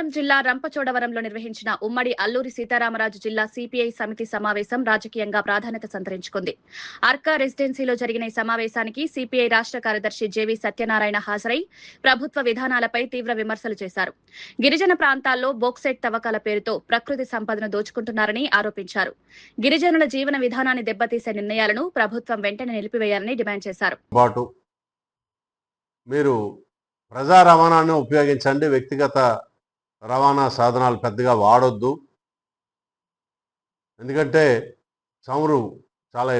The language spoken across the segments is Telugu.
అన్నవరం జిల్లా రంపచోడవరంలో నిర్వహించిన ఉమ్మడి అల్లూరి సీతారామరాజు జిల్లా సిపిఐ సమితి సమావేశం రాజకీయంగా ప్రాధాన్యత సంతరించుకుంది. అర్కా రెసిడెన్సీలో జరిగిన ఈ సమావేశానికి సిపిఐ రాష్ట్ర కార్యదర్శి జేవి సత్యనారాయణ హాజరై ప్రభుత్వ విధానాలపై తీవ్ర విమర్శలు చేశారు. గిరిజన ప్రాంతాల్లో బొక్సైట్ తవ్వకాల పేరుతో ప్రకృతి సంపదను దోచుకుంటున్నారని ఆరోపించారు. గిరిజనుల జీవన విధానాన్ని దెబ్బతీసే నిర్ణయాలను ప్రభుత్వం వెంటనే నిలిపివేయాలని డిమాండ్ చేశారు. మీరు ప్రజా రవాణాను ఉపయోగించండి, వ్యక్తిగత రవాణా సాధనాలు పెద్దగా వాడొద్దు. ఎందుకంటే చమురు చాలా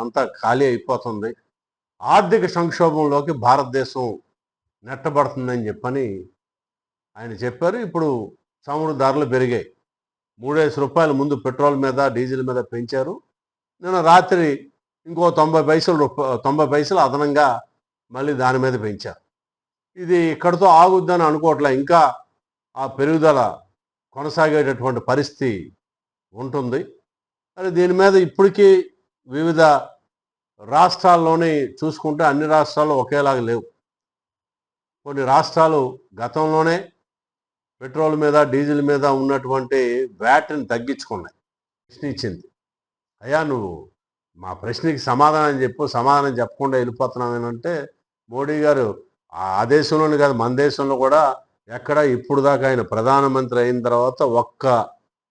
అంతా ఖాళీ అయిపోతుంది, ఆర్థిక సంక్షోభంలోకి భారతదేశం నెట్టబడుతుందని చెప్పని ఆయన చెప్పారు. ఇప్పుడు చమురు ధరలు పెరిగాయి. 3 ముందు పెట్రోల్ మీద డీజిల్ మీద పెంచారు. నిన్న రాత్రి ఇంకో 90 పైసలు అదనంగా మళ్ళీ దాని మీద పెంచారు. ఇది ఇక్కడితో ఆగుద్దని అనుకోవట్లే, ఇంకా ఆ పెరుగుదల కొనసాగేటటువంటి పరిస్థితి ఉంటుంది. మరి దీని మీద ఇప్పటికీ వివిధ రాష్ట్రాల్లోనే చూసుకుంటే అన్ని రాష్ట్రాలు ఒకేలాగా లేవు. కొన్ని రాష్ట్రాలు గతంలోనే పెట్రోల్ మీద డీజిల్ మీద ఉన్నటువంటి వ్యాట్ని తగ్గించుకున్నాయి. ప్రశ్నించింది, అయ్యా నువ్వు మా ప్రశ్నకి సమాధానం చెప్పు, సమాధానం చెప్పకుండా వెళ్ళిపోతున్నామేనంటే మోడీ గారు ఆ దేశంలోనే కాదు మన దేశంలో కూడా ఎక్కడ ఇప్పుడు దాకా ఆయన ప్రధానమంత్రి అయిన తర్వాత ఒక్క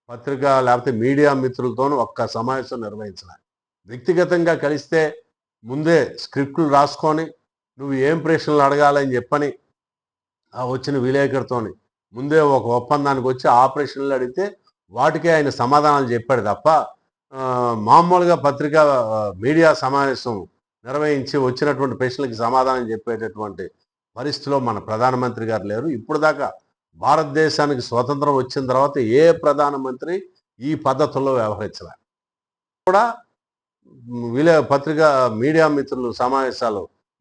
పత్రిక లేకపోతే మీడియా మిత్రులతోనూ ఒక్క సమావేశం నిర్వహించలే. వ్యక్తిగతంగా కలిస్తే ముందే స్క్రిప్టులు రాసుకొని నువ్వు ఏం ప్రశ్నలు అడగాలని చెప్పని ఆ వచ్చిన విలేకరుతోని ముందే ఒక ఒప్పందానికి వచ్చి ఆ ప్రశ్నలు అడిగితే వాటికే ఆయన సమాధానాలు చెప్పాడు తప్ప మామూలుగా పత్రికా మీడియా సమావేశం నిర్వహించి వచ్చినటువంటి ప్రశ్నలకి సమాధానం చెప్పేటటువంటి పరిస్థితిలో మన ప్రధానమంత్రి గారు లేరు. ఇప్పుడు దాకా భారతదేశానికి స్వతంత్రం వచ్చిన తర్వాత ఏ ప్రధానమంత్రి ఈ పద్ధతుల్లో వ్యవహరించలే. కూడా పత్రికా మీడియా మిత్రులు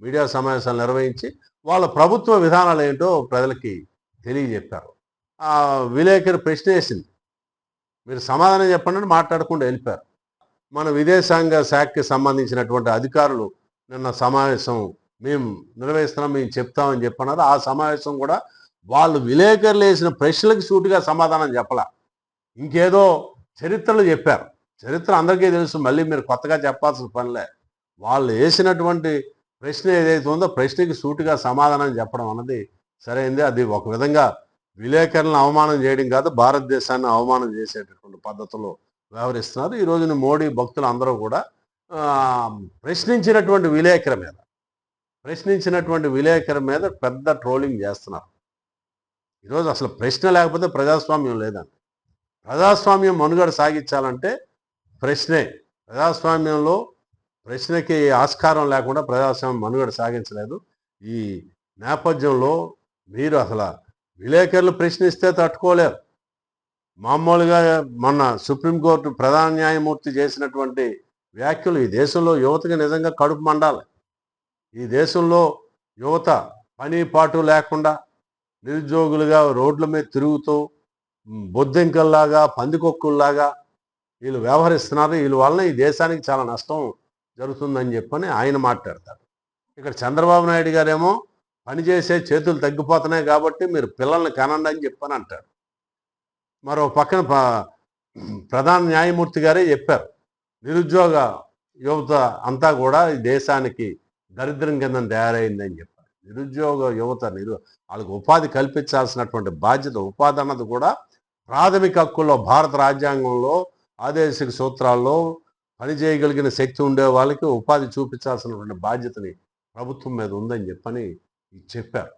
మీడియా సమావేశాలు నిర్వహించి వాళ్ళ ప్రభుత్వ విధానాలు ఏంటో ప్రజలకి తెలియజెప్పారు. ఆ విలేకరు ప్రశ్న వేసింది, మీరు సమాధానం చెప్పండి మాట్లాడకుండా వెళ్ళిపోయారు. మన విదేశాంగ శాఖకి సంబంధించినటువంటి అధికారులు నిన్న సమావేశం మేము నిర్వహిస్తున్నాం, మేము చెప్తామని చెప్పన్నారు. ఆ సమావేశం కూడా వాళ్ళు విలేకరులు వేసిన ప్రశ్నలకు సూటిగా సమాధానం చెప్పాల, ఇంకేదో చరిత్రలు చెప్పారు. చరిత్ర అందరికీ తెలుసు, మళ్ళీ మీరు కొత్తగా చెప్పాల్సిన పనిలే. వాళ్ళు వేసినటువంటి ప్రశ్న ఏదైతే ఉందో ప్రశ్నకి సూటిగా సమాధానం చెప్పడం అన్నది సరైంది. అది ఒక విధంగా విలేకరులను అవమానం చేయడం కాదు, భారతదేశాన్ని అవమానం చేసేటటువంటి పద్ధతిలో వ్యవహరిస్తున్నారు. ఈ రోజున మోడీ భక్తులు అందరూ కూడా ప్రశ్నించినటువంటి విలేకరు మీద పెద్ద ట్రోలింగ్ చేస్తున్నారు. ఈరోజు అసలు ప్రశ్న లేకపోతే ప్రజాస్వామ్యం లేదండి. ప్రజాస్వామ్యం మనుగడ సాగించాలంటే ప్రజాస్వామ్యంలో ప్రశ్నకి ఆస్కారం లేకుండా ప్రజాస్వామ్యం మనుగడ సాగించలేదు. ఈ నేపథ్యంలో మీరు అసలు విలేకరులు ప్రశ్నిస్తే తట్టుకోలేరు. మామూలుగా మొన్న సుప్రీంకోర్టు ప్రధాన న్యాయమూర్తి చేసినటువంటి వ్యాఖ్యలు ఈ దేశంలో యువతకి నిజంగా కడుపు మండాలి. ఈ దేశంలో యువత పని పాటు లేకుండా నిరుద్యోగులుగా రోడ్ల మీద తిరుగుతూ బొద్దింకల్లాగా పందికొక్కుల్లాగా వీళ్ళు వ్యవహరిస్తున్నారు. వీళ్ళ వలన ఈ దేశానికి చాలా నష్టం జరుగుతుందని చెప్పని ఆయన మాట్లాడతారు. ఇక్కడ చంద్రబాబు నాయుడు గారేమో పనిచేసే చేతులు తగ్గిపోతున్నాయి కాబట్టి మీరు పిల్లల్ని కనండి అని చెప్పని అంటాడు. మరో పక్కన ప్రధాన న్యాయమూర్తి గారే చెప్పారు, నిరుద్యోగ యువత అంతా కూడా ఈ దేశానికి దరిద్రం కింద తయారైందని చెప్పారు. నిరుద్యోగ యువత వాళ్ళకి ఉపాధి కల్పించాల్సినటువంటి బాధ్యత, ఉపాధి అన్నది కూడా ప్రాథమిక హక్కుల్లో భారత రాజ్యాంగంలో ఆదేశిక సూత్రాల్లో పని చేయగలిగిన శక్తి ఉండే వాళ్ళకి ఉపాధి చూపించాల్సినటువంటి బాధ్యతని ప్రభుత్వం మీద ఉందని చెప్పని చెప్పారు.